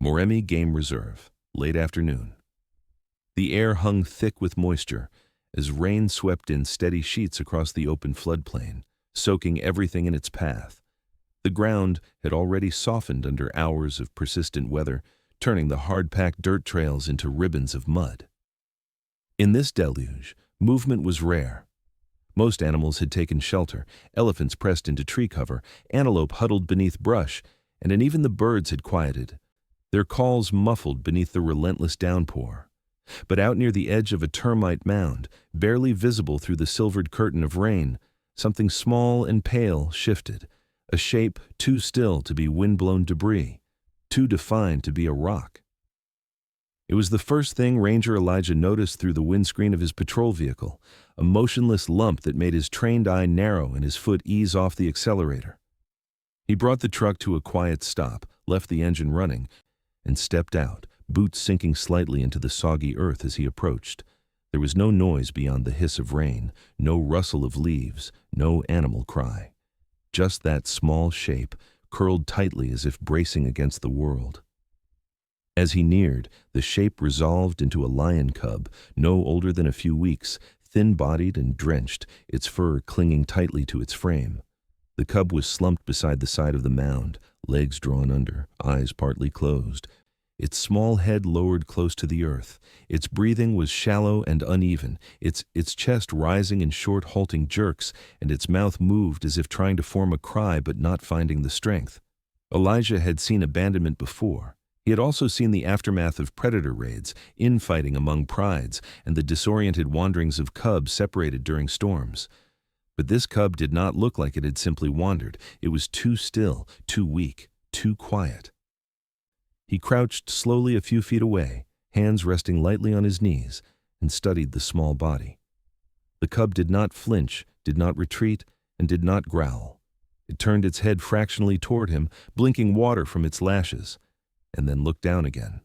Moremi Game Reserve, late afternoon. The air hung thick with moisture as rain swept in steady sheets across the open floodplain, soaking everything in its path. The ground had already softened under hours of persistent weather, turning the hard-packed dirt trails into ribbons of mud. In this deluge, movement was rare. Most animals had taken shelter, elephants pressed into tree cover, antelope huddled beneath brush, and even the birds had quieted, their calls muffled beneath the relentless downpour. But out near the edge of a termite mound, barely visible through the silvered curtain of rain, something small and pale shifted, a shape too still to be wind-blown debris, too defined to be a rock. It was the first thing Ranger Elijah noticed through the windscreen of his patrol vehicle, a motionless lump that made his trained eye narrow and his foot ease off the accelerator. He brought the truck to a quiet stop, left the engine running, and stepped out, boots sinking slightly into the soggy earth as he approached. There was no noise beyond the hiss of rain, no rustle of leaves, no animal cry. Just that small shape, curled tightly as if bracing against the world. As he neared, the shape resolved into a lion cub, no older than a few weeks, thin-bodied and drenched, its fur clinging tightly to its frame. The cub was slumped beside the side of the mound, legs drawn under, eyes partly closed. Its small head lowered close to the earth. Its breathing was shallow and uneven, its chest rising in short, halting jerks, and its mouth moved as if trying to form a cry but not finding the strength. Elijah had seen abandonment before. He had also seen the aftermath of predator raids, infighting among prides, and the disoriented wanderings of cubs separated during storms. But this cub did not look like it had simply wandered. It was too still, too weak, too quiet. He crouched slowly a few feet away, hands resting lightly on his knees, and studied the small body. The cub did not flinch, did not retreat, and did not growl. It turned its head fractionally toward him, blinking water from its lashes, and then looked down again.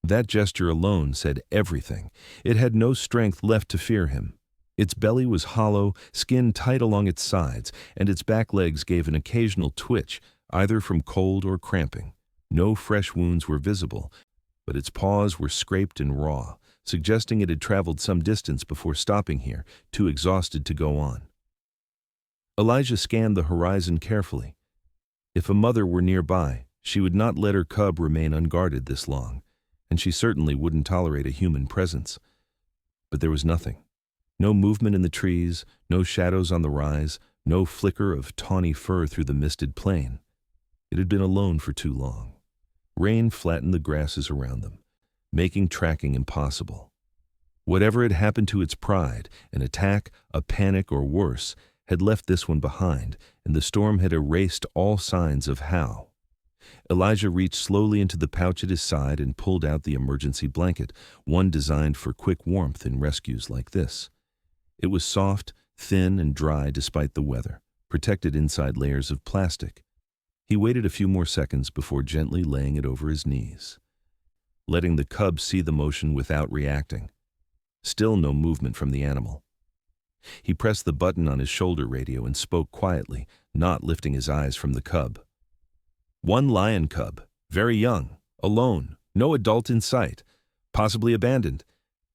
That gesture alone said everything. It had no strength left to fear him. Its belly was hollow, skin tight along its sides, and its back legs gave an occasional twitch, either from cold or cramping. No fresh wounds were visible, but its paws were scraped and raw, suggesting it had traveled some distance before stopping here, too exhausted to go on. Elijah scanned the horizon carefully. If a mother were nearby, she would not let her cub remain unguarded this long, and she certainly wouldn't tolerate a human presence. But there was nothing. No movement in the trees, no shadows on the rise, no flicker of tawny fur through the misted plain. It had been alone for too long. Rain flattened the grasses around them, making tracking impossible. Whatever had happened to its pride, an attack, a panic, or worse, had left this one behind, and the storm had erased all signs of how. Elijah reached slowly into the pouch at his side and pulled out the emergency blanket, one designed for quick warmth in rescues like this. It was soft, thin, and dry despite the weather, protected inside layers of plastic. He waited a few more seconds before gently laying it over his knees, letting the cub see the motion without reacting. Still no movement from the animal. He pressed the button on his shoulder radio and spoke quietly, not lifting his eyes from the cub. One lion cub, very young, alone, no adult in sight, possibly abandoned.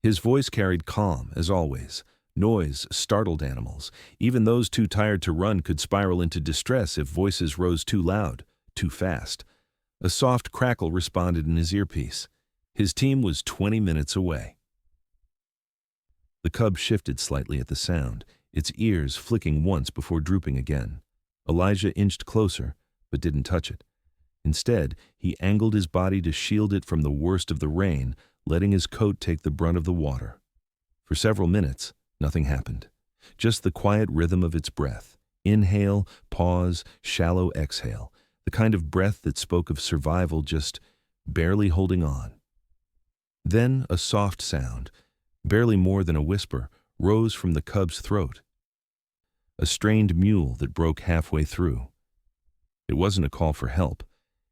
His voice carried calm, as always. Noise startled animals. Even those too tired to run could spiral into distress if voices rose too loud, too fast. A soft crackle responded in his earpiece. His team was 20 minutes away. The cub shifted slightly at the sound, its ears flicking once before drooping again. Elijah inched closer, but didn't touch it. Instead, he angled his body to shield it from the worst of the rain, letting his coat take the brunt of the water. For several minutes, nothing happened. Just the quiet rhythm of its breath. Inhale, pause, shallow exhale. The kind of breath that spoke of survival, just barely holding on. Then a soft sound, barely more than a whisper, rose from the cub's throat. A strained mewl that broke halfway through. It wasn't a call for help.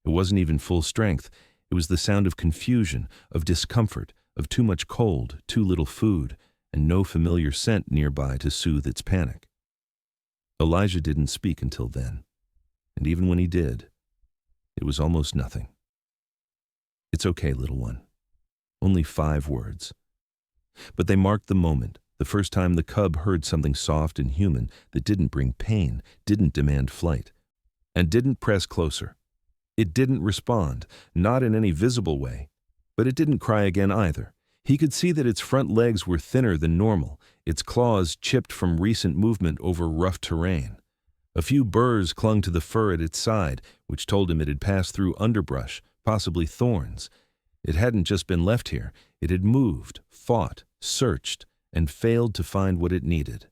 It wasn't even full strength. It was the sound of confusion, of discomfort, of too much cold, too little food, and no familiar scent nearby to soothe its panic. Elijah didn't speak until then, and even when he did, it was almost nothing. "It's okay, little one." Only 5 words. But they marked the moment, the first time the cub heard something soft and human that didn't bring pain, didn't demand flight, and didn't press closer. It didn't respond, not in any visible way, but it didn't cry again either. He could see that its front legs were thinner than normal, its claws chipped from recent movement over rough terrain. A few burrs clung to the fur at its side, which told him it had passed through underbrush, possibly thorns. It hadn't just been left here. It had moved, fought, searched, and failed to find what it needed.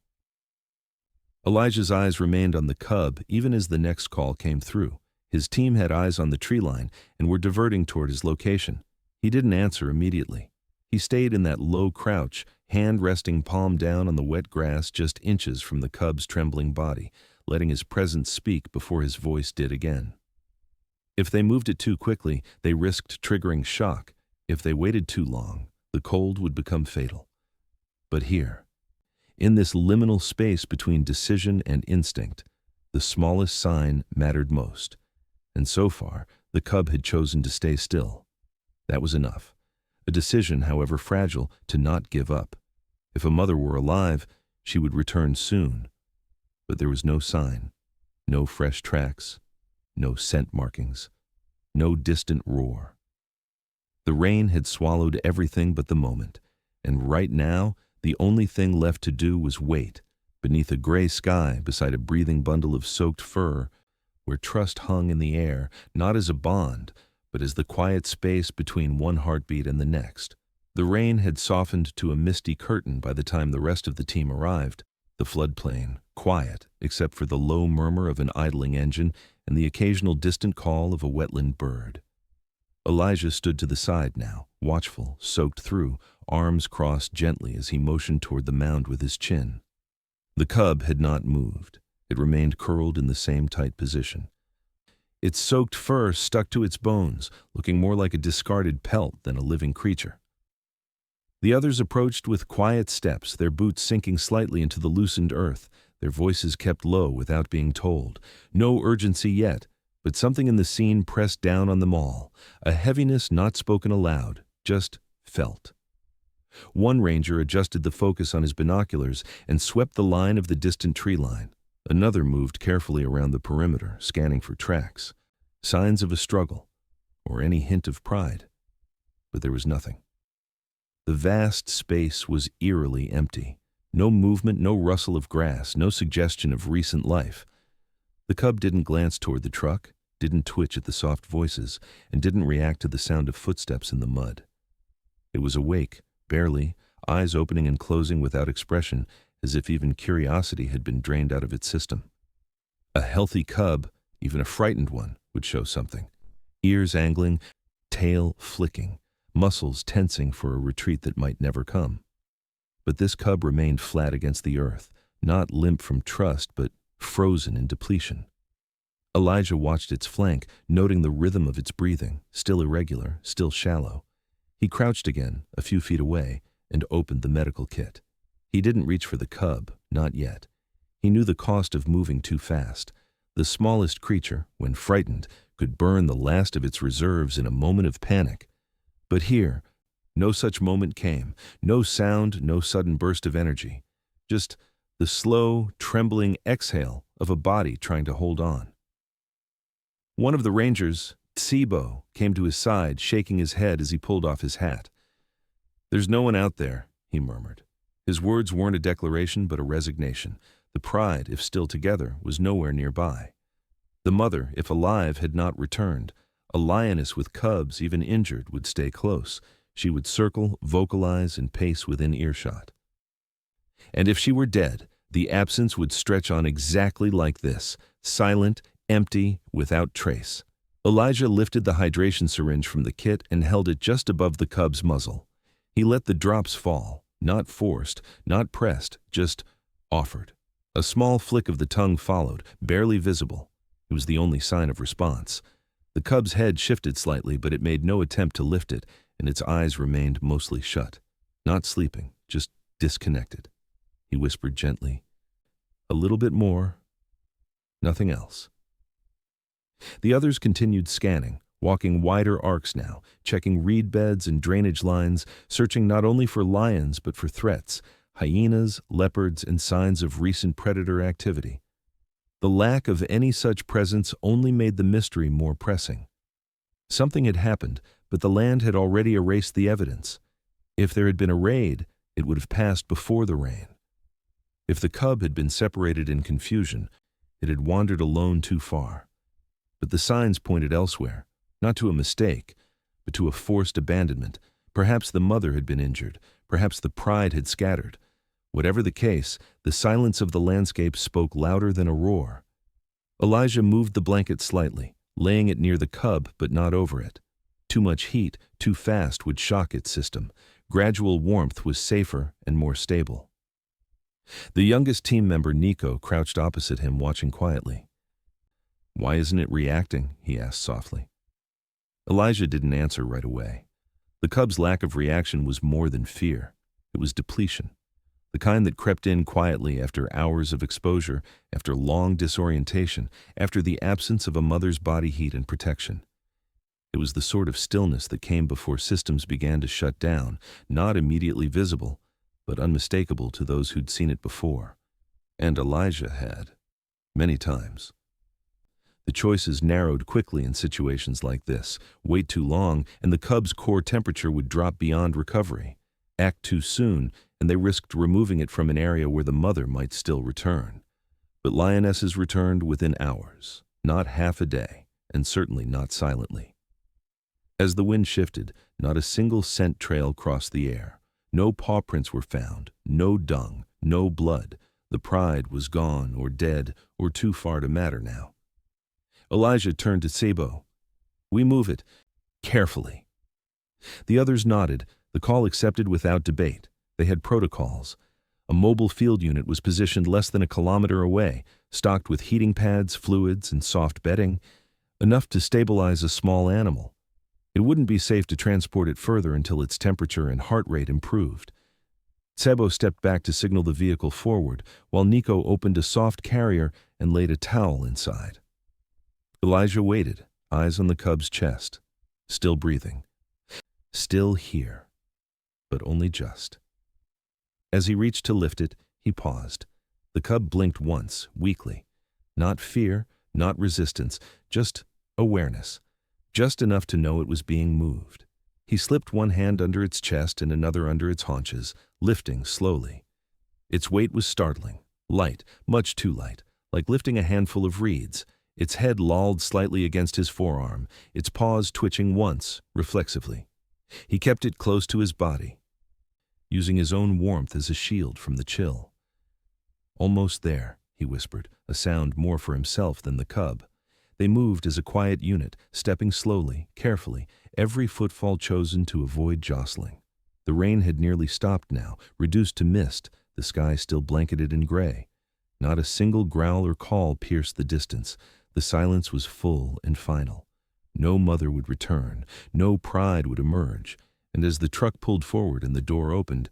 Elijah's eyes remained on the cub even as the next call came through. His team had eyes on the tree line and were diverting toward his location. He didn't answer immediately. He stayed in that low crouch, hand resting palm down on the wet grass just inches from the cub's trembling body, letting his presence speak before his voice did again. If they moved it too quickly, they risked triggering shock. If they waited too long, the cold would become fatal. But here, in this liminal space between decision and instinct, the smallest sign mattered most. And so far, the cub had chosen to stay still. That was enough. A decision, however fragile, to not give up. If a mother were alive, she would return soon. But there was no sign, no fresh tracks, no scent markings, no distant roar. The rain had swallowed everything but the moment, and right now, the only thing left to do was wait, beneath a gray sky beside a breathing bundle of soaked fur, where trust hung in the air, not as a bond, but as the quiet space between one heartbeat and the next. The rain had softened to a misty curtain by the time the rest of the team arrived, the floodplain quiet except for the low murmur of an idling engine and the occasional distant call of a wetland bird. Elijah stood to the side now, watchful, soaked through, arms crossed gently as he motioned toward the mound with his chin. The cub had not moved. It remained curled in the same tight position. Its soaked fur stuck to its bones, looking more like a discarded pelt than a living creature. The others approached with quiet steps, their boots sinking slightly into the loosened earth, their voices kept low without being told. No urgency yet, but something in the scene pressed down on them all, a heaviness not spoken aloud, just felt. One ranger adjusted the focus on his binoculars and swept the line of the distant tree line. Another moved carefully around the perimeter, scanning for tracks, signs of a struggle, or any hint of pride. But there was nothing. The vast space was eerily empty. No movement, no rustle of grass, no suggestion of recent life. The cub didn't glance toward the truck, didn't twitch at the soft voices, and didn't react to the sound of footsteps in the mud. It was awake, barely, eyes opening and closing without expression, as if even curiosity had been drained out of its system. A healthy cub, even a frightened one, would show something. Ears angling, tail flicking, muscles tensing for a retreat that might never come. But this cub remained flat against the earth, not limp from trust, but frozen in depletion. Elijah watched its flank, noting the rhythm of its breathing, still irregular, still shallow. He crouched again, a few feet away, and opened the medical kit. He didn't reach for the cub, not yet. He knew the cost of moving too fast. The smallest creature, when frightened, could burn the last of its reserves in a moment of panic. But here, no such moment came, no sound, no sudden burst of energy. Just the slow, trembling exhale of a body trying to hold on. One of the rangers, Tsibo, came to his side, shaking his head as he pulled off his hat. "There's no one out there," he murmured. His words weren't a declaration but a resignation. The pride, if still together, was nowhere nearby. The mother, if alive, had not returned. A lioness with cubs, even injured, would stay close. She would circle, vocalize, and pace within earshot. And if she were dead, the absence would stretch on exactly like this, silent, empty, without trace. Elijah lifted the hydration syringe from the kit and held it just above the cub's muzzle. He let the drops fall, not forced, not pressed, just offered. A small flick of the tongue followed, barely visible. It was the only sign of response. The cub's head shifted slightly, but it made no attempt to lift it, and its eyes remained mostly shut. Not sleeping, just disconnected. He whispered gently, "A little bit more." Nothing else. The others continued scanning, walking wider arcs now, checking reed beds and drainage lines, searching not only for lions but for threats, hyenas, leopards, and signs of recent predator activity. The lack of any such presence only made the mystery more pressing. Something had happened, but the land had already erased the evidence. If there had been a raid, it would have passed before the rain. If the cub had been separated in confusion, it had wandered alone too far. But the signs pointed elsewhere, not to a mistake, but to a forced abandonment. Perhaps the mother had been injured, perhaps the pride had scattered. Whatever the case, the silence of the landscape spoke louder than a roar. Elijah moved the blanket slightly, laying it near the cub but not over it. Too much heat, too fast would shock its system. Gradual warmth was safer and more stable. The youngest team member, Nico, crouched opposite him, watching quietly. "Why isn't it reacting?" he asked softly. Elijah didn't answer right away. The cub's lack of reaction was more than fear. It was depletion. The kind that crept in quietly after hours of exposure, after long disorientation, after the absence of a mother's body heat and protection. It was the sort of stillness that came before systems began to shut down, not immediately visible, but unmistakable to those who'd seen it before. And Elijah had, many times. The choices narrowed quickly in situations like this. Wait too long, and the cub's core temperature would drop beyond recovery. Act too soon, and they risked removing it from an area where the mother might still return. But lionesses returned within hours, not half a day, and certainly not silently. As the wind shifted, not a single scent trail crossed the air. No paw prints were found, no dung, no blood. The pride was gone or dead or too far to matter now. Elijah turned to Sabo. "We move it, carefully." The others nodded, the call accepted without debate. They had protocols. A mobile field unit was positioned less than a kilometer away, stocked with heating pads, fluids, and soft bedding, enough to stabilize a small animal. It wouldn't be safe to transport it further until its temperature and heart rate improved. Sebo stepped back to signal the vehicle forward, while Nico opened a soft carrier and laid a towel inside. Elijah waited, eyes on the cub's chest, still breathing. Still here, but only just. As he reached to lift it, he paused. The cub blinked once, weakly. Not fear, not resistance, just awareness. Just enough to know it was being moved. He slipped one hand under its chest and another under its haunches, lifting slowly. Its weight was startling, light, much too light, like lifting a handful of reeds. Its head lolled slightly against his forearm, its paws twitching once, reflexively. He kept it close to his body, using his own warmth as a shield from the chill. "Almost there," he whispered, a sound more for himself than the cub. They moved as a quiet unit, stepping slowly, carefully, every footfall chosen to avoid jostling. The rain had nearly stopped now, reduced to mist, the sky still blanketed in gray. Not a single growl or call pierced the distance. The silence was full and final. No mother would return, no pride would emerge, and as the truck pulled forward and the door opened,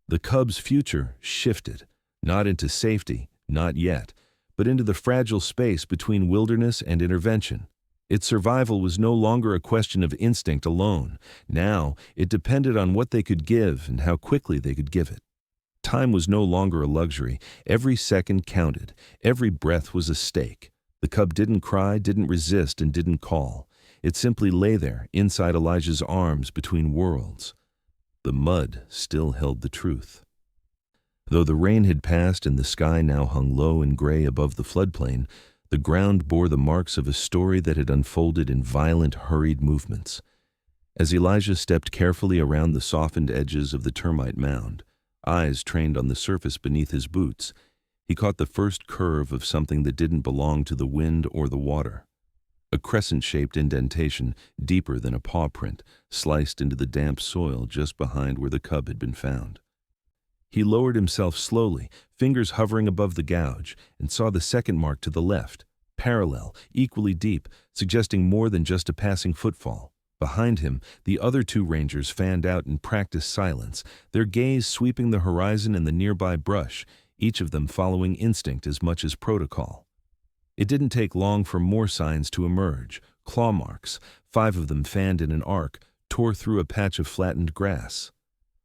the cub's future shifted, not into safety, not yet, but into the fragile space between wilderness and intervention. Its survival was no longer a question of instinct alone. Now, it depended on what they could give and how quickly they could give it. Time was no longer a luxury. Every second counted. Every breath was a stake. The cub didn't cry, didn't resist, and didn't call. It simply lay there, inside Elijah's arms, between worlds. The mud still held the truth. Though the rain had passed and the sky now hung low and gray above the floodplain, the ground bore the marks of a story that had unfolded in violent, hurried movements. As Elijah stepped carefully around the softened edges of the termite mound, eyes trained on the surface beneath his boots, he caught the first curve of something that didn't belong to the wind or the water. A crescent-shaped indentation, deeper than a paw print, sliced into the damp soil just behind where the cub had been found. He lowered himself slowly, fingers hovering above the gouge, and saw the second mark to the left, parallel, equally deep, suggesting more than just a passing footfall. Behind him, the other two rangers fanned out in practiced silence, their gaze sweeping the horizon and the nearby brush, each of them following instinct as much as protocol. It didn't take long for more signs to emerge, Claw marks, 5 of them fanned in an arc, tore through a patch of flattened grass.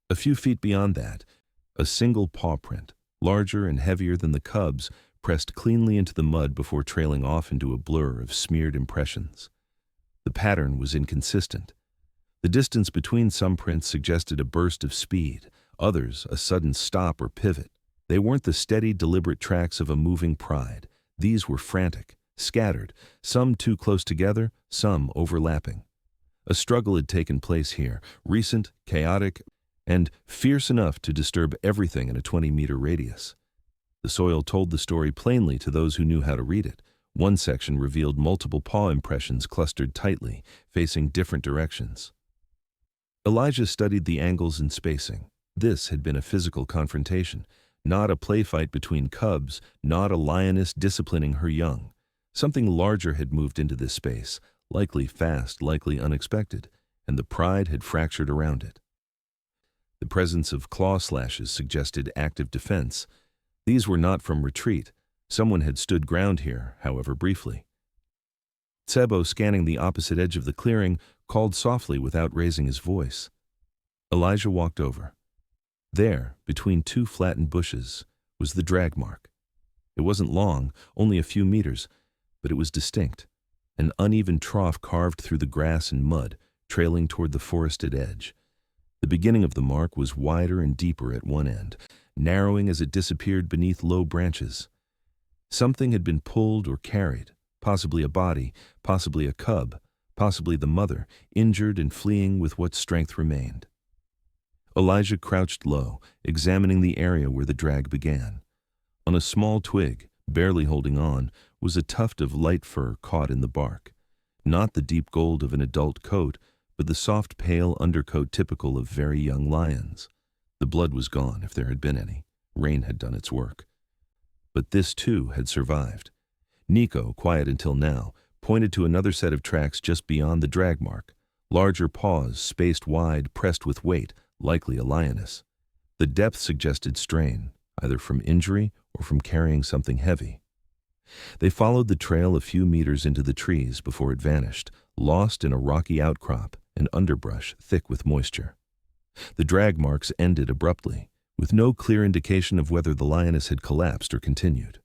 A few feet beyond that, a single paw print, larger and heavier than the cub's, pressed cleanly into the mud before trailing off into a blur of smeared impressions. The pattern was inconsistent. The distance between some prints suggested a burst of speed, others a sudden stop or pivot. They weren't the steady, deliberate tracks of a moving pride. These were frantic, scattered, some too close together, some overlapping. A struggle had taken place here, recent, chaotic, and fierce enough to disturb everything in a 20-meter radius. The soil told the story plainly to those who knew how to read it. One section revealed multiple paw impressions clustered tightly, facing different directions. Elijah studied the angles and spacing. This had been a physical confrontation, not a play fight between cubs, not a lioness disciplining her young. Something larger had moved into this space, likely fast, likely unexpected, and the pride had fractured around it. The presence of claw slashes suggested active defense. These were not from retreat. Someone had stood ground here, however briefly. Tsebo, scanning the opposite edge of the clearing, called softly without raising his voice. Elijah walked over. There, between 2 flattened bushes, was the drag mark. It wasn't long, only a few meters, but it was distinct, an uneven trough carved through the grass and mud, trailing toward the forested edge. The beginning of the mark was wider and deeper at one end, narrowing as it disappeared beneath low branches. Something had been pulled or carried, possibly a body, possibly a cub, possibly the mother, injured and fleeing with what strength remained. Elijah crouched low, examining the area where the drag began. On a small twig, barely holding on, was a tuft of light fur caught in the bark. Not the deep gold of an adult coat, but the soft, pale undercoat typical of very young lions. The blood was gone, if there had been any. Rain had done its work. But this, too, had survived. Nico, quiet until now, pointed to another set of tracks just beyond the drag mark. Larger paws, spaced wide, pressed with weight, likely a lioness. The depth suggested strain, either from injury or from carrying something heavy. They followed the trail a few meters into the trees before it vanished, lost in a rocky outcrop and underbrush thick with moisture. The drag marks ended abruptly, with no clear indication of whether the lioness had collapsed or continued.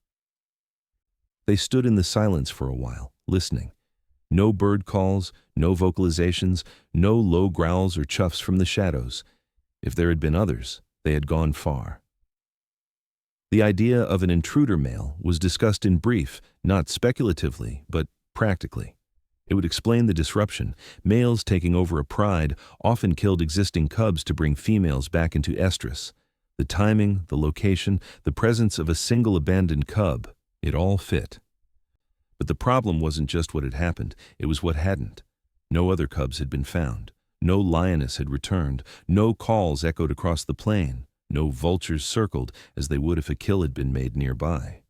They stood in the silence for a while, listening. No bird calls, no vocalizations, no low growls or chuffs from the shadows. If there had been others, they had gone far. The idea of an intruder male was discussed in brief, not speculatively, but practically. It would explain the disruption. Males taking over a pride often killed existing cubs to bring females back into estrus. The timing, the location, the presence of a single abandoned cub, it all fit. But the problem wasn't just what had happened, it was what hadn't. No other cubs had been found. No lioness had returned. No calls echoed across the plain. No vultures circled as they would if a kill had been made nearby.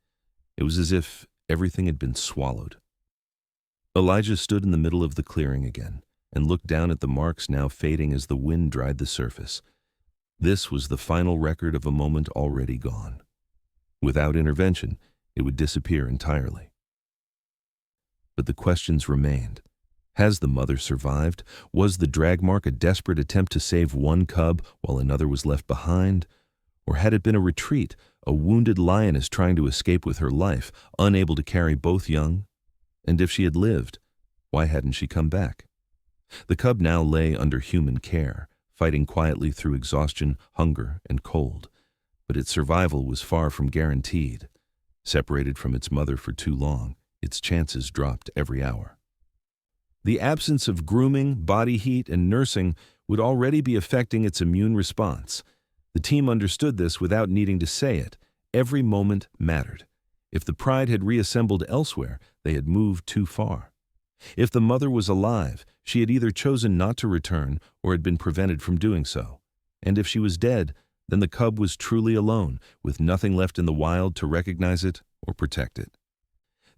It was as if everything had been swallowed. Elijah stood in the middle of the clearing again and looked down at the marks now fading as the wind dried the surface. This was the final record of a moment already gone. Without intervention, it would disappear entirely. But the questions remained. Has the mother survived? Was the drag mark a desperate attempt to save one cub while another was left behind? Or had it been a retreat, a wounded lioness trying to escape with her life, unable to carry both young? And if she had lived, why hadn't she come back? The cub now lay under human care, fighting quietly through exhaustion, hunger, and cold. But its survival was far from guaranteed. Separated from its mother for too long, its chances dropped every hour. The absence of grooming, body heat, and nursing would already be affecting its immune response. The team understood this without needing to say it. Every moment mattered. If the pride had reassembled elsewhere, they had moved too far. If the mother was alive, she had either chosen not to return or had been prevented from doing so. And if she was dead, then the cub was truly alone, with nothing left in the wild to recognize it or protect it.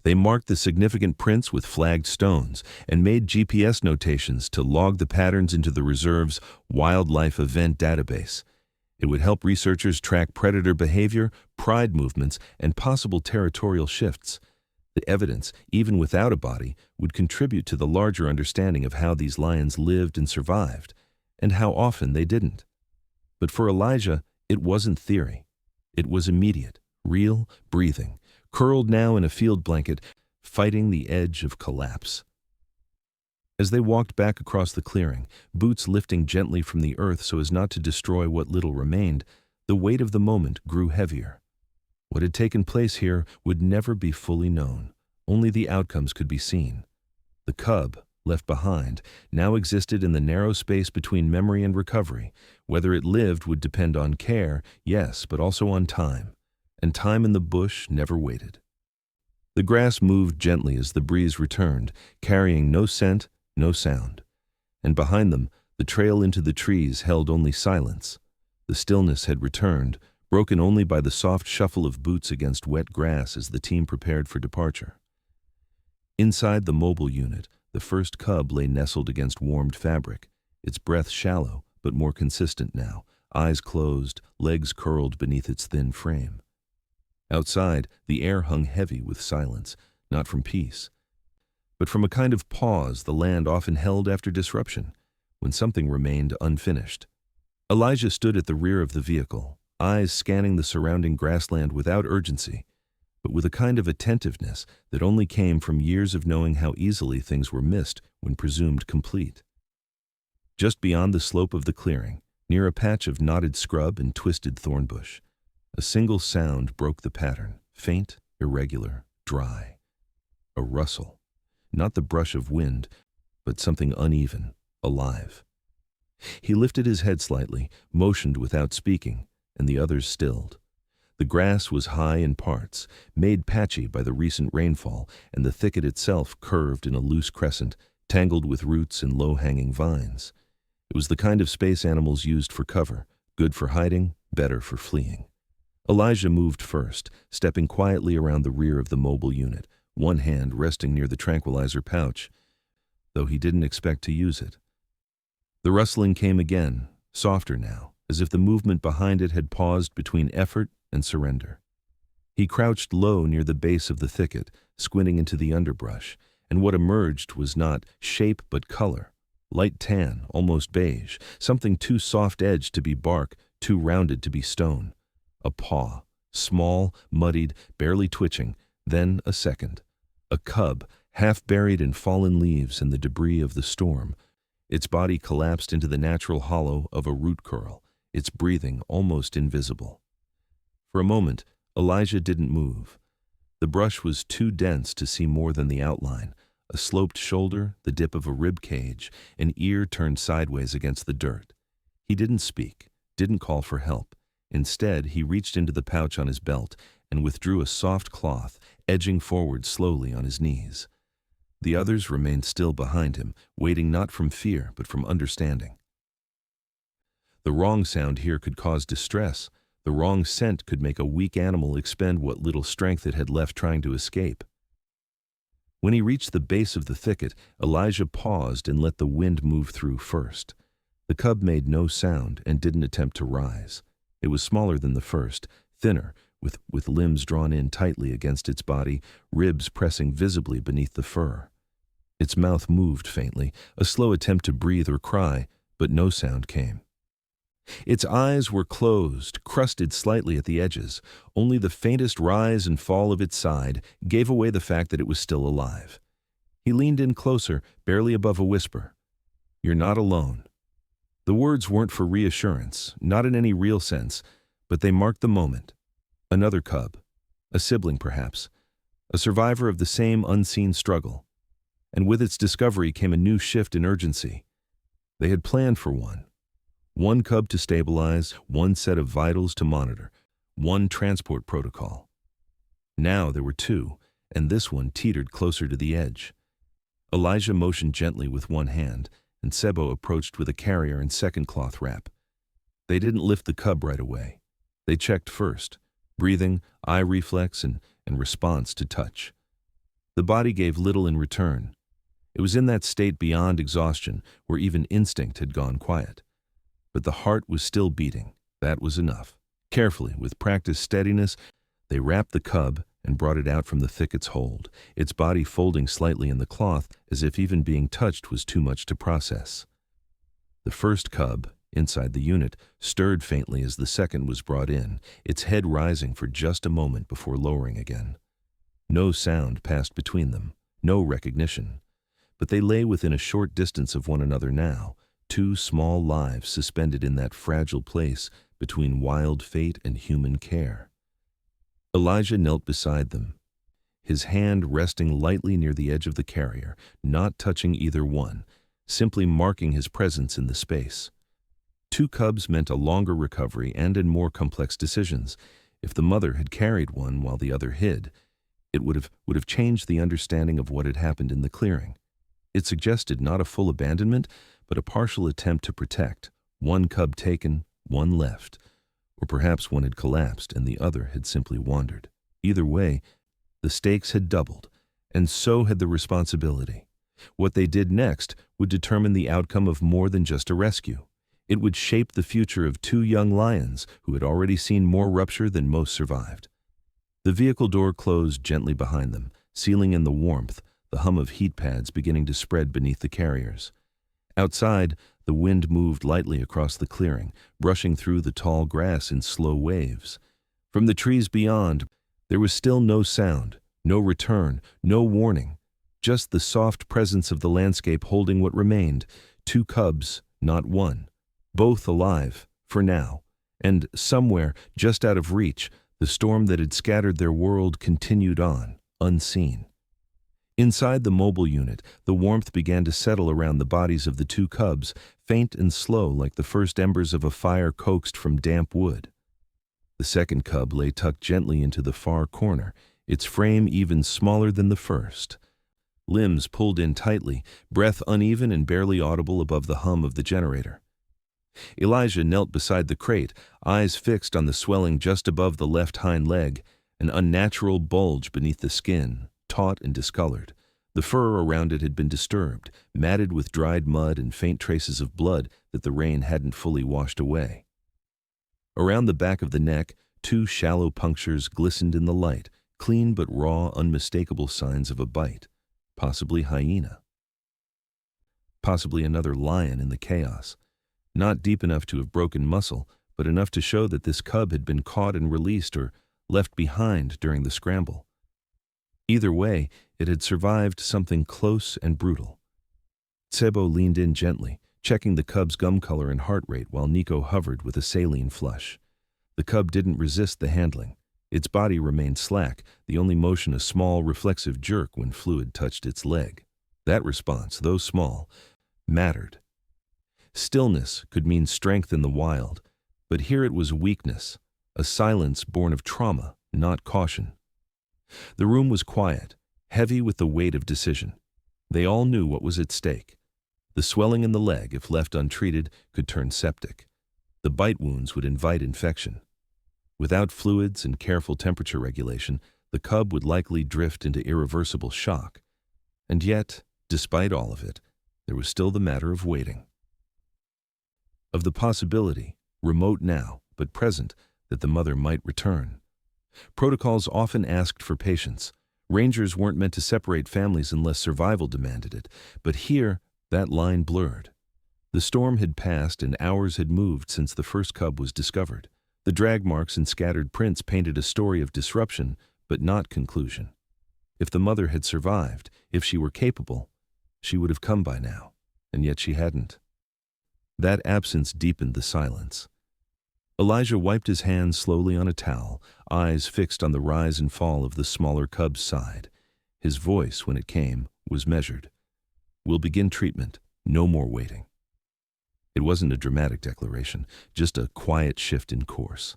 They marked the significant prints with flagged stones and made GPS notations to log the patterns into the reserve's wildlife event database. It would help researchers track predator behavior, pride movements, and possible territorial shifts. The evidence, even without a body, would contribute to the larger understanding of how these lions lived and survived, and how often they didn't. But for Elijah, it wasn't theory. It was immediate, real, breathing, curled now in a field blanket, fighting the edge of collapse. As they walked back across the clearing, boots lifting gently from the earth so as not to destroy what little remained, the weight of the moment grew heavier. What had taken place here would never be fully known. Only the outcomes could be seen. The cub, left behind, now existed in the narrow space between memory and recovery. Whether it lived would depend on care, yes, but also on time. And time in the bush never waited. The grass moved gently as the breeze returned, carrying no scent, no sound. And behind them, the trail into the trees held only silence. The stillness had returned, broken only by the soft shuffle of boots against wet grass as the team prepared for departure. Inside the mobile unit, the first cub lay nestled against warmed fabric, its breath shallow but more consistent now, eyes closed, legs curled beneath its thin frame. Outside, the air hung heavy with silence, not from peace, but from a kind of pause the land often held after disruption, when something remained unfinished. Elijah stood at the rear of the vehicle, eyes scanning the surrounding grassland without urgency, but with a kind of attentiveness that only came from years of knowing how easily things were missed when presumed complete. Just beyond the slope of the clearing, near a patch of knotted scrub and twisted thorn bush, a single sound broke the pattern, faint, irregular, dry. A rustle, not the brush of wind, but something uneven, alive. He lifted his head slightly, motioned without speaking, and the others stilled. The grass was high in parts, made patchy by the recent rainfall, and the thicket itself curved in a loose crescent, tangled with roots and low-hanging vines. It was the kind of space animals used for cover, good for hiding, better for fleeing. Elijah moved first, stepping quietly around the rear of the mobile unit, one hand resting near the tranquilizer pouch, though he didn't expect to use it. The rustling came again, softer now, as if the movement behind it had paused between effort and surrender. He crouched low near the base of the thicket, squinting into the underbrush, and what emerged was not shape but color. Light tan, almost beige, something too soft-edged to be bark, too rounded to be stone. A paw, small, muddied, barely twitching, then a second. A cub, half buried in fallen leaves and the debris of the storm. Its body collapsed into the natural hollow of a root curl, its breathing almost invisible. For a moment, Elijah didn't move. The brush was too dense to see more than the outline. A sloped shoulder, the dip of a rib cage, an ear turned sideways against the dirt. He didn't speak, didn't call for help. Instead, he reached into the pouch on his belt and withdrew a soft cloth, edging forward slowly on his knees. The others remained still behind him, waiting not from fear but from understanding. The wrong sound here could cause distress. The wrong scent could make a weak animal expend what little strength it had left trying to escape. When he reached the base of the thicket, Elijah paused and let the wind move through first. The cub made no sound and didn't attempt to rise. It was smaller than the first, thinner, with limbs drawn in tightly against its body, ribs pressing visibly beneath the fur. Its mouth moved faintly, a slow attempt to breathe or cry, but no sound came. Its eyes were closed, crusted slightly at the edges. Only the faintest rise and fall of its side gave away the fact that it was still alive. He leaned in closer, barely above a whisper. "You're not alone." The words weren't for reassurance, not in any real sense, but they marked the moment. Another cub, a sibling perhaps, a survivor of the same unseen struggle. And with its discovery came a new shift in urgency. They had planned for one. One cub to stabilize, one set of vitals to monitor, one transport protocol. Now there were two, and this one teetered closer to the edge. Elijah motioned gently with one hand, and Sebo approached with a carrier and second cloth wrap. They didn't lift the cub right away. They checked first, breathing, eye reflex, and response to touch. The body gave little in return. It was in that state beyond exhaustion, where even instinct had gone quiet. But the heart was still beating. That was enough. Carefully, with practiced steadiness, they wrapped the cub and brought it out from the thicket's hold, its body folding slightly in the cloth as if even being touched was too much to process. The first cub, inside the unit, stirred faintly as the second was brought in, its head rising for just a moment before lowering again. No sound passed between them, no recognition, but they lay within a short distance of one another now, two small lives suspended in that fragile place between wild fate and human care. Elijah knelt beside them, his hand resting lightly near the edge of the carrier, not touching either one, simply marking his presence in the space. Two cubs meant a longer recovery and in more complex decisions. If the mother had carried one while the other hid, it would have changed the understanding of what had happened in the clearing. It suggested not a full abandonment, but a partial attempt to protect. One cub taken, one left. Or perhaps one had collapsed and the other had simply wandered. Either way, the stakes had doubled, and so had the responsibility. What they did next would determine the outcome of more than just a rescue. It would shape the future of two young lions who had already seen more rupture than most survived. The vehicle door closed gently behind them, sealing in the warmth, the hum of heat pads beginning to spread beneath the carriers. Outside, the wind moved lightly across the clearing, brushing through the tall grass in slow waves. From the trees beyond, there was still no sound, no return, no warning, just the soft presence of the landscape holding what remained, two cubs, not one, both alive, for now, and somewhere, just out of reach, the storm that had scattered their world continued on, unseen. Inside the mobile unit, the warmth began to settle around the bodies of the two cubs, faint and slow like the first embers of a fire coaxed from damp wood. The second cub lay tucked gently into the far corner, its frame even smaller than the first. Limbs pulled in tightly, breath uneven and barely audible above the hum of the generator. Elijah knelt beside the crate, eyes fixed on the swelling just above the left hind leg, an unnatural bulge beneath the skin, taut and discolored. The fur around it had been disturbed, matted with dried mud and faint traces of blood that the rain hadn't fully washed away. Around the back of the neck, two shallow punctures glistened in the light, clean but raw, unmistakable signs of a bite, possibly hyena. Possibly another lion in the chaos. Not deep enough to have broken muscle, but enough to show that this cub had been caught and released or left behind during the scramble. Either way, it had survived something close and brutal. Tsebo leaned in gently, checking the cub's gum color and heart rate while Nico hovered with a saline flush. The cub didn't resist the handling. Its body remained slack, the only motion a small, reflexive jerk when fluid touched its leg. That response, though small, mattered. Stillness could mean strength in the wild, but here it was weakness, a silence born of trauma, not caution. The room was quiet, heavy with the weight of decision. They all knew what was at stake. The swelling in the leg, if left untreated, could turn septic. The bite wounds would invite infection. Without fluids and careful temperature regulation, the cub would likely drift into irreversible shock. And yet, despite all of it, there was still the matter of waiting. Of the possibility, remote now, but present, that the mother might return. Protocols often asked for patience. Rangers weren't meant to separate families unless survival demanded it, but here, that line blurred. The storm had passed and hours had moved since the first cub was discovered. The drag marks and scattered prints painted a story of disruption, but not conclusion. If the mother had survived, if she were capable, she would have come by now, and yet she hadn't. That absence deepened the silence. Elijah wiped his hands slowly on a towel, eyes fixed on the rise and fall of the smaller cub's side. His voice, when it came, was measured. "We'll begin treatment. No more waiting." It wasn't a dramatic declaration, just a quiet shift in course.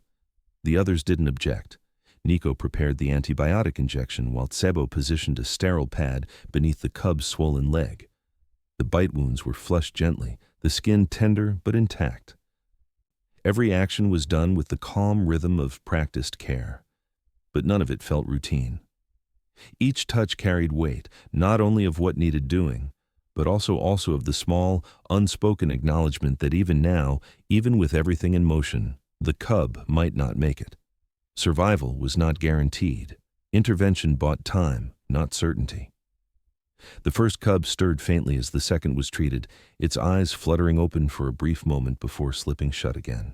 The others didn't object. Nico prepared the antibiotic injection while Tsebo positioned a sterile pad beneath the cub's swollen leg. The bite wounds were flushed gently, the skin tender but intact. Every action was done with the calm rhythm of practiced care, but none of it felt routine. Each touch carried weight, not only of what needed doing, but also of the small, unspoken acknowledgement that even now, even with everything in motion, the cub might not make it. Survival was not guaranteed, Intervention bought time, not certainty. The first cub stirred faintly as the second was treated, its eyes fluttering open for a brief moment before slipping shut again.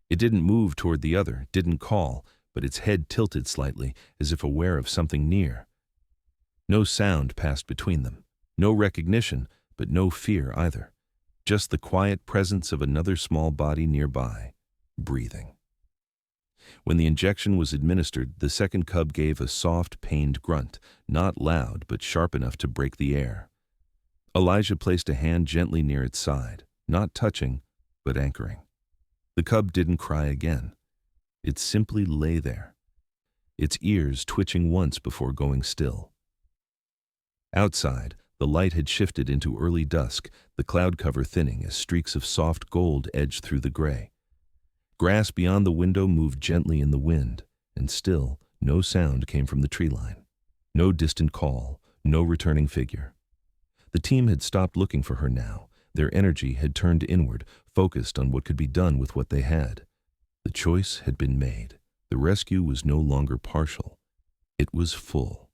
It didn't move toward the other, didn't call, but its head tilted slightly, as if aware of something near. No sound passed between them. No recognition, but no fear either. Just the quiet presence of another small body nearby, breathing. When the injection was administered, the second cub gave a soft, pained grunt, not loud, but sharp enough to break the air. Elijah placed a hand gently near its side, not touching, but anchoring. The cub didn't cry again. It simply lay there, its ears twitching once before going still. Outside, the light had shifted into early dusk, the cloud cover thinning as streaks of soft gold edged through the gray. Grass beyond the window moved gently in the wind, and still no sound came from the tree line. No distant call, no returning figure. The team had stopped looking for her now. Their energy had turned inward, focused on what could be done with what they had. The choice had been made. The rescue was no longer partial. It was full.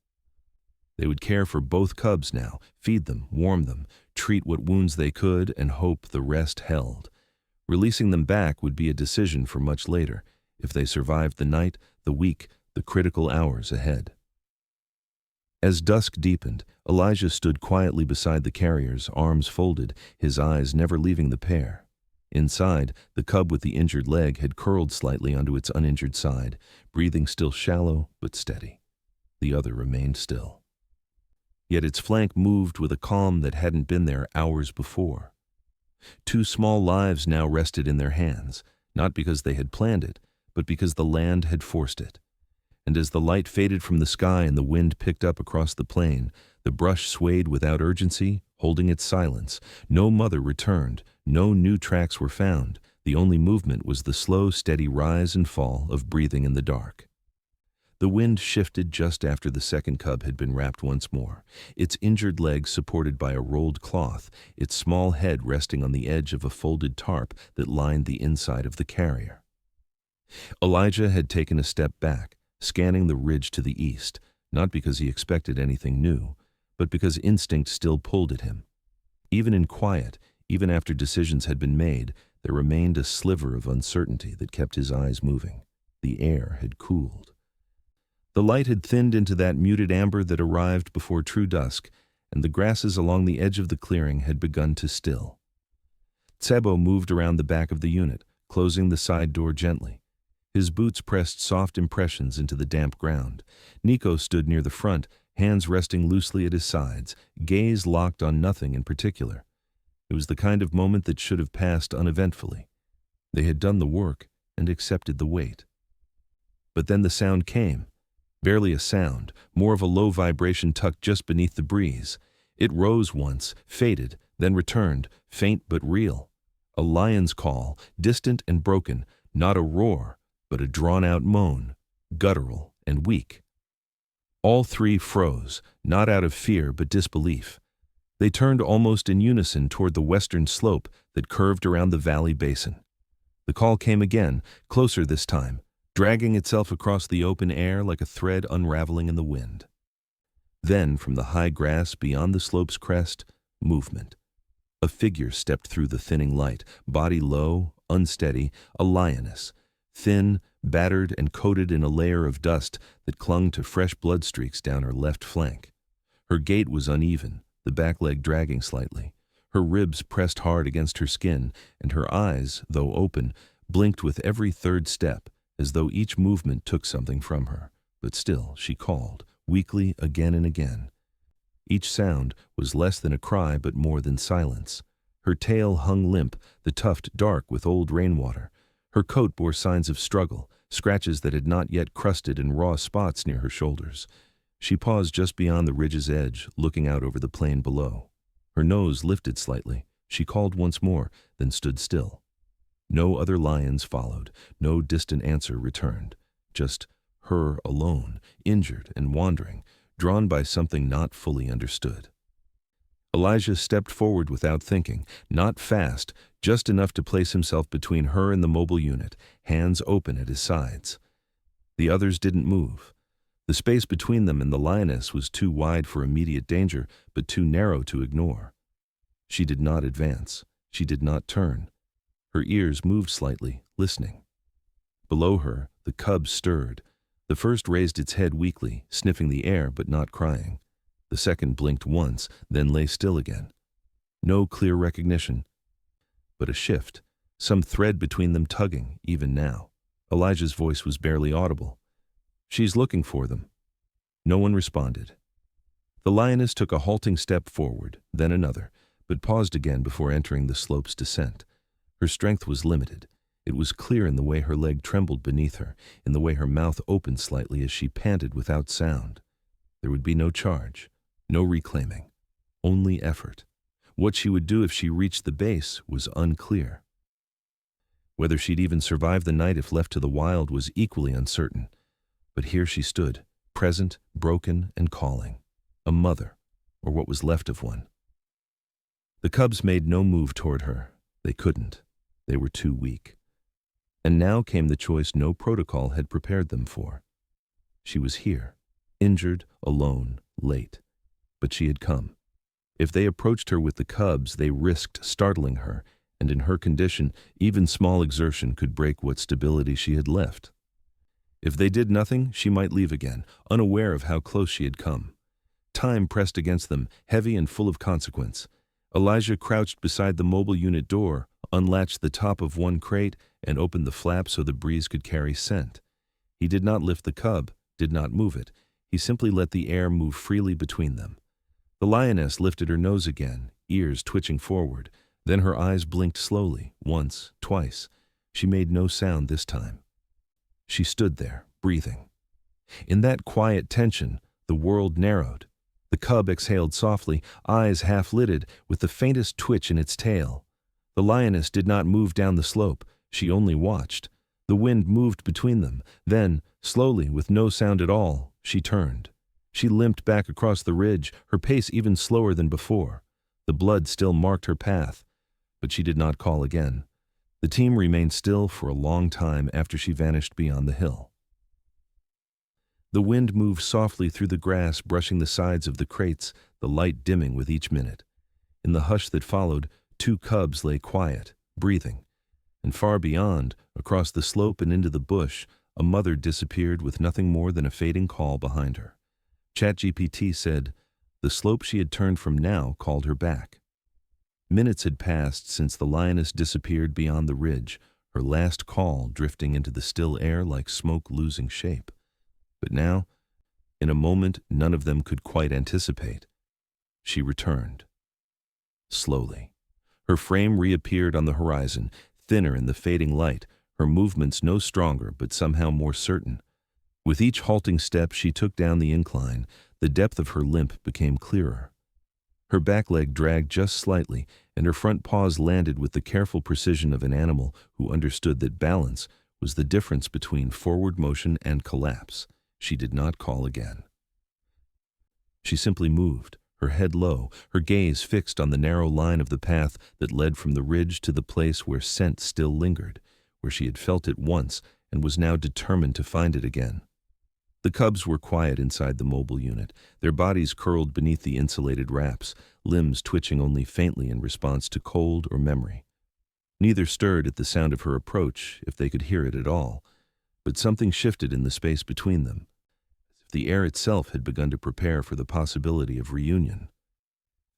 They would care for both cubs now, feed them, warm them, treat what wounds they could, and hope the rest held. Releasing them back would be a decision for much later, if they survived the night, the week, the critical hours ahead. As dusk deepened, Elijah stood quietly beside the carriers, arms folded, his eyes never leaving the pair. Inside, the cub with the injured leg had curled slightly onto its uninjured side, breathing still shallow but steady. The other remained still. Yet its flank moved with a calm that hadn't been there hours before. Two small lives now rested in their hands, not because they had planned it, but because the land had forced it. And as the light faded from the sky and the wind picked up across the plain, the brush swayed without urgency, holding its silence. No mother returned, no new tracks were found. The only movement was the slow, steady rise and fall of breathing in the dark. The wind shifted just after the second cub had been wrapped once more, its injured leg supported by a rolled cloth, its small head resting on the edge of a folded tarp that lined the inside of the carrier. Elijah had taken a step back, scanning the ridge to the east, not because he expected anything new, but because instinct still pulled at him. Even in quiet, even after decisions had been made, there remained a sliver of uncertainty that kept his eyes moving. The air had cooled. The light had thinned into that muted amber that arrived before true dusk, and the grasses along the edge of the clearing had begun to still. Tsebo moved around the back of the unit, closing the side door gently. His boots pressed soft impressions into the damp ground. Nico stood near the front, hands resting loosely at his sides, gaze locked on nothing in particular. It was the kind of moment that should have passed uneventfully. They had done the work and accepted the weight. But then the sound came. Barely a sound, more of a low vibration tucked just beneath the breeze. It rose once, faded, then returned, faint but real. A lion's call, distant and broken, not a roar, but a drawn-out moan, guttural and weak. All three froze, not out of fear but disbelief. They turned almost in unison toward the western slope that curved around the valley basin. The call came again, closer this time, dragging itself across the open air like a thread unraveling in the wind. Then, from the high grass beyond the slope's crest, movement. A figure stepped through the thinning light, body low, unsteady, a lioness, thin, battered, and coated in a layer of dust that clung to fresh blood streaks down her left flank. Her gait was uneven, the back leg dragging slightly. Her ribs pressed hard against her skin, and her eyes, though open, blinked with every third step, as though each movement took something from her. But still, she called, weakly again and again. Each sound was less than a cry but more than silence. Her tail hung limp, the tuft dark with old rainwater. Her coat bore signs of struggle, scratches that had not yet crusted in raw spots near her shoulders. She paused just beyond the ridge's edge, looking out over the plain below. Her nose lifted slightly. She called once more, then stood still. No other lions followed, no distant answer returned. Just her alone, injured and wandering, drawn by something not fully understood. Elijah stepped forward without thinking, not fast, just enough to place himself between her and the mobile unit, hands open at his sides. The others didn't move. The space between them and the lioness was too wide for immediate danger, but too narrow to ignore. She did not advance. She did not turn. Her ears moved slightly, listening. Below her, the cub stirred. The first raised its head weakly, sniffing the air but not crying. The second blinked once, then lay still again. No clear recognition, but a shift, some thread between them tugging, even now. Elijah's voice was barely audible. "She's looking for them." No one responded. The lioness took a halting step forward, then another, but paused again before entering the slope's descent. Her strength was limited. It was clear in the way her leg trembled beneath her, in the way her mouth opened slightly as she panted without sound. There would be no charge, no reclaiming, only effort. What she would do if she reached the base was unclear. Whether she'd even survive the night if left to the wild was equally uncertain. But here she stood, present, broken, and calling. A mother, or what was left of one. The cubs made no move toward her. They couldn't. They were too weak. And now came the choice no protocol had prepared them for. She was here, injured, alone, late. But she had come. If they approached her with the cubs, they risked startling her, and in her condition, even small exertion could break what stability she had left. If they did nothing, she might leave again, unaware of how close she had come. Time pressed against them, heavy and full of consequence. Elijah crouched beside the mobile unit door, unlatched the top of one crate, and opened the flap so the breeze could carry scent. He did not lift the cub, did not move it. He simply let the air move freely between them. The lioness lifted her nose again, ears twitching forward. Then her eyes blinked slowly, once, twice. She made no sound this time. She stood there, breathing. In that quiet tension, the world narrowed. The cub exhaled softly, eyes half-lidded, with the faintest twitch in its tail. The lioness did not move down the slope. She only watched. The wind moved between them. Then, slowly, with no sound at all, she turned. She limped back across the ridge, her pace even slower than before. The blood still marked her path, but she did not call again. The team remained still for a long time after she vanished beyond the hill. The wind moved softly through the grass, brushing the sides of the crates, the light dimming with each minute. In the hush that followed, 2 cubs lay quiet, breathing. And far beyond, across the slope and into the bush, a mother disappeared with nothing more than a fading call behind her. ChatGPT said, the slope she had turned from now called her back. Minutes had passed since the lioness disappeared beyond the ridge, her last call drifting into the still air like smoke losing shape. But now, in a moment none of them could quite anticipate, she returned. Slowly. Her frame reappeared on the horizon, thinner in the fading light, her movements no stronger but somehow more certain. With each halting step she took down the incline, the depth of her limp became clearer. Her back leg dragged just slightly, and her front paws landed with the careful precision of an animal who understood that balance was the difference between forward motion and collapse. She did not call again. She simply moved, her head low, her gaze fixed on the narrow line of the path that led from the ridge to the place where scent still lingered, where she had felt it once and was now determined to find it again. The cubs were quiet inside the mobile unit, their bodies curled beneath the insulated wraps, limbs twitching only faintly in response to cold or memory. Neither stirred at the sound of her approach, if they could hear it at all, but something shifted in the space between them, as if the air itself had begun to prepare for the possibility of reunion.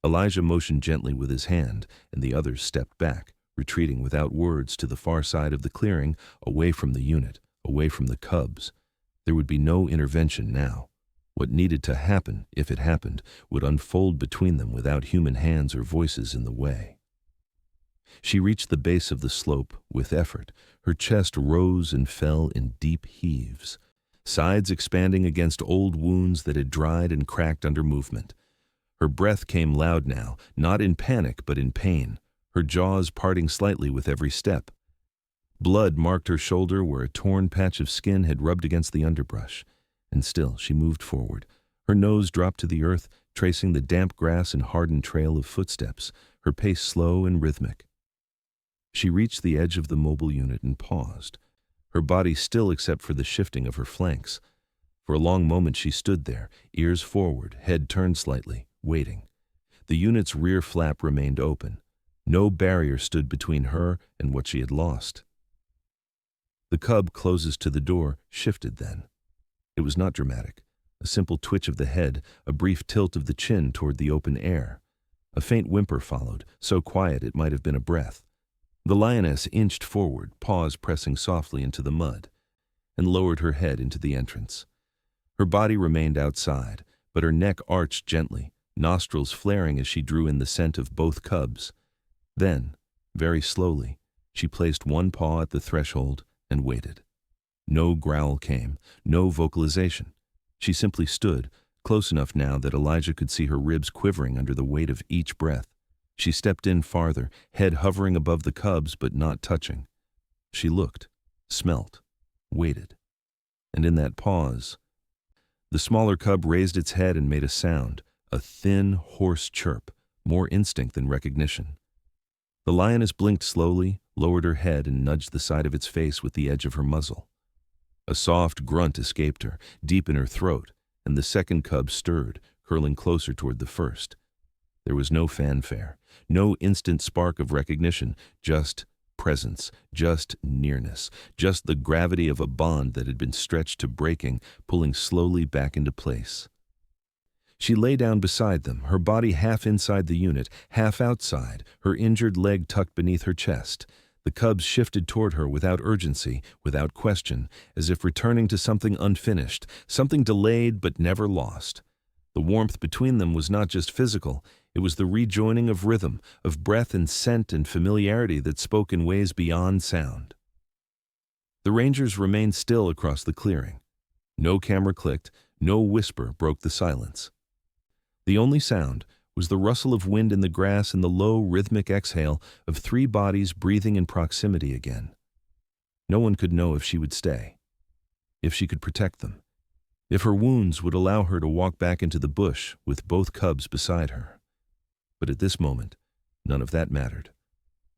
Elijah motioned gently with his hand, and the others stepped back, retreating without words to the far side of the clearing, away from the unit, away from the cubs. There would be no intervention now. What needed to happen, if it happened, would unfold between them without human hands or voices in the way. She reached the base of the slope with effort. Her chest rose and fell in deep heaves, sides expanding against old wounds that had dried and cracked under movement. Her breath came loud now, not in panic but in pain, her jaws parting slightly with every step. Blood marked her shoulder where a torn patch of skin had rubbed against the underbrush, and still she moved forward. Her nose dropped to the earth, tracing the damp grass and hardened trail of footsteps, her pace slow and rhythmic. She reached the edge of the mobile unit and paused, her body still except for the shifting of her flanks. For a long moment she stood there, ears forward, head turned slightly, waiting. The unit's rear flap remained open. No barrier stood between her and what she had lost. The cub closes to the door, shifted then. It was not dramatic. A simple twitch of the head, a brief tilt of the chin toward the open air. A faint whimper followed, so quiet it might have been a breath. The lioness inched forward, paws pressing softly into the mud, and lowered her head into the entrance. Her body remained outside, but her neck arched gently, nostrils flaring as she drew in the scent of both cubs. Then, very slowly, she placed one paw at the threshold and waited. No growl came, no vocalization. She simply stood, close enough now that Elijah could see her ribs quivering under the weight of each breath. She stepped in farther, head hovering above the cubs but not touching. She looked, smelt, waited. And in that pause, the smaller cub raised its head and made a sound, a thin, hoarse chirp, more instinct than recognition. The lioness blinked slowly, lowered her head, and nudged the side of its face with the edge of her muzzle. A soft grunt escaped her, deep in her throat, and the second cub stirred, curling closer toward the first. There was no fanfare, no instant spark of recognition, just presence, just nearness, just the gravity of a bond that had been stretched to breaking, pulling slowly back into place. She lay down beside them, her body half inside the unit, half outside, her injured leg tucked beneath her chest. The cubs shifted toward her without urgency, without question, as if returning to something unfinished, something delayed but never lost. The warmth between them was not just physical, it was the rejoining of rhythm, of breath and scent and familiarity that spoke in ways beyond sound. The rangers remained still across the clearing. No camera clicked, no whisper broke the silence. The only sound was the rustle of wind in the grass and the low, rhythmic exhale of three bodies breathing in proximity again. No one could know if she would stay, if she could protect them, if her wounds would allow her to walk back into the bush with both cubs beside her. But at this moment, none of that mattered.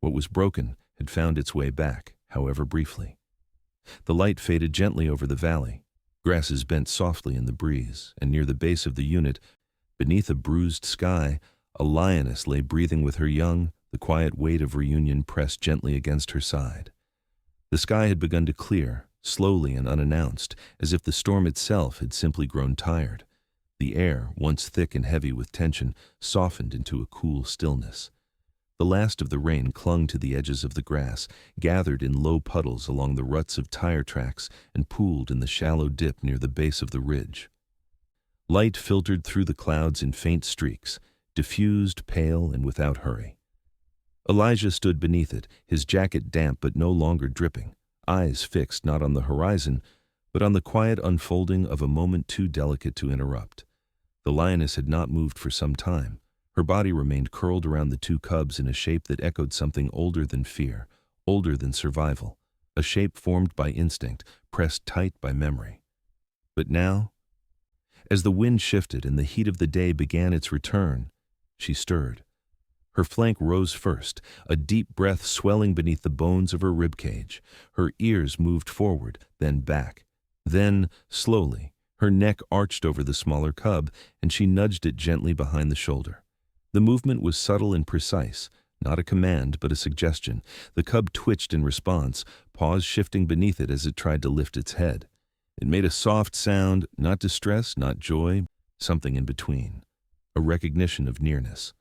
What was broken had found its way back, however briefly. The light faded gently over the valley. Grasses bent softly in the breeze, and near the base of the unit, beneath a bruised sky, a lioness lay breathing with her young, the quiet weight of reunion pressed gently against her side. The sky had begun to clear, slowly and unannounced, as if the storm itself had simply grown tired. The air, once thick and heavy with tension, softened into a cool stillness. The last of the rain clung to the edges of the grass, gathered in low puddles along the ruts of tire tracks, and pooled in the shallow dip near the base of the ridge. Light filtered through the clouds in faint streaks, diffused, pale, and without hurry. Elijah stood beneath it, his jacket damp but no longer dripping, eyes fixed not on the horizon, but on the quiet unfolding of a moment too delicate to interrupt. The lioness had not moved for some time. Her body remained curled around the two cubs in a shape that echoed something older than fear, older than survival, a shape formed by instinct, pressed tight by memory. But now, as the wind shifted and the heat of the day began its return, she stirred. Her flank rose first, a deep breath swelling beneath the bones of her ribcage. Her ears moved forward, then back. Then, slowly, her neck arched over the smaller cub, and she nudged it gently behind the shoulder. The movement was subtle and precise, not a command but a suggestion. The cub twitched in response, paws shifting beneath it as it tried to lift its head. It made a soft sound, not distress, not joy, something in between, a recognition of nearness.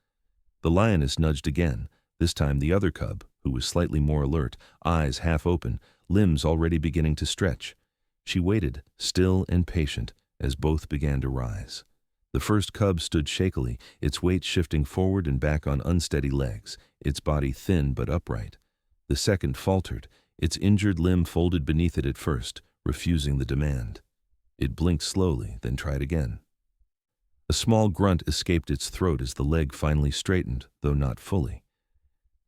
The lioness nudged again, this time the other cub, who was slightly more alert, eyes half open, limbs already beginning to stretch. She waited, still and patient, as both began to rise. The first cub stood shakily, its weight shifting forward and back on unsteady legs, its body thin but upright. The second faltered, its injured limb folded beneath it at first, refusing the demand. It blinked slowly, then tried again. A small grunt escaped its throat as the leg finally straightened, though not fully.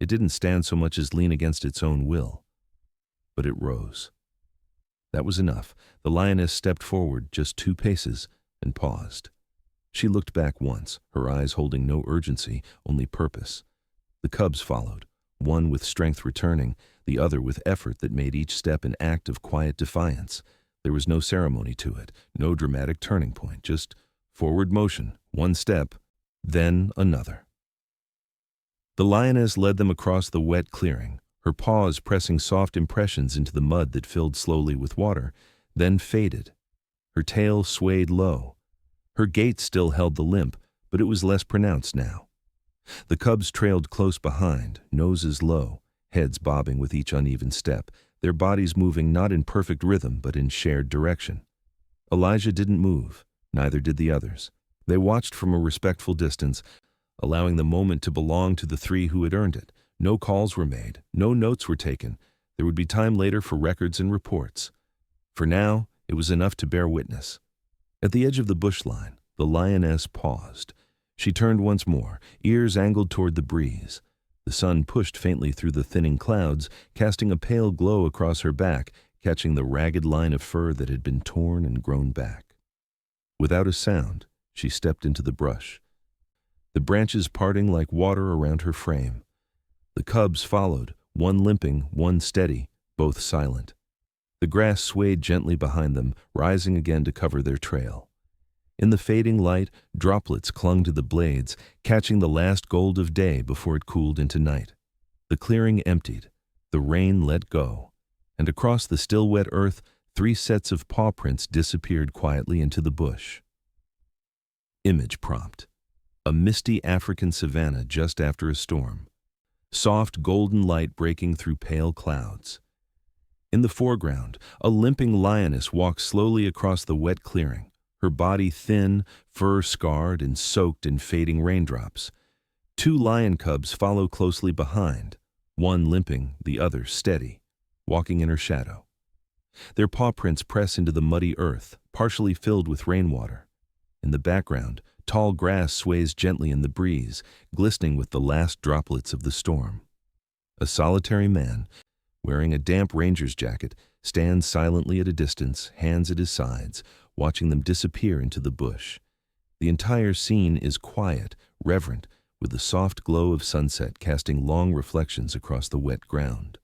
It didn't stand so much as lean against its own will. But it rose. That was enough. The lioness stepped forward just 2 paces and paused. She looked back once, her eyes holding no urgency, only purpose. The cubs followed, one with strength returning, the other with effort that made each step an act of quiet defiance. There was no ceremony to it, no dramatic turning point, just forward motion, one step, then another. The lioness led them across the wet clearing, her paws pressing soft impressions into the mud that filled slowly with water, then faded. Her tail swayed low. Her gait still held the limp, but it was less pronounced now. The cubs trailed close behind, noses low, heads bobbing with each uneven step, their bodies moving not in perfect rhythm but in shared direction. Elijah didn't move, neither did the others. They watched from a respectful distance, allowing the moment to belong to the three who had earned it. No calls were made, no notes were taken. There would be time later for records and reports. For now, it was enough to bear witness. At the edge of the bush line, the lioness paused. She turned once more, ears angled toward the breeze. The sun pushed faintly through the thinning clouds, casting a pale glow across her back, catching the ragged line of fur that had been torn and grown back. Without a sound, she stepped into the brush, the branches parting like water around her frame. The cubs followed, one limping, one steady, both silent. The grass swayed gently behind them, rising again to cover their trail. In the fading light, droplets clung to the blades, catching the last gold of day before it cooled into night. The clearing emptied, the rain let go, and across the still wet earth, 3 sets of paw prints disappeared quietly into the bush. Image prompt: a misty African savanna just after a storm. Soft golden light breaking through pale clouds. In the foreground, a limping lioness walks slowly across the wet clearing, her body thin, fur scarred and soaked in fading raindrops. 2 lion cubs follow closely behind, one limping, the other steady, walking in her shadow. Their paw prints press into the muddy earth, partially filled with rainwater. In the background, tall grass sways gently in the breeze, glistening with the last droplets of the storm. A solitary man, wearing a damp ranger's jacket, stands silently at a distance, hands at his sides, watching them disappear into the bush. The entire scene is quiet, reverent, with the soft glow of sunset casting long reflections across the wet ground.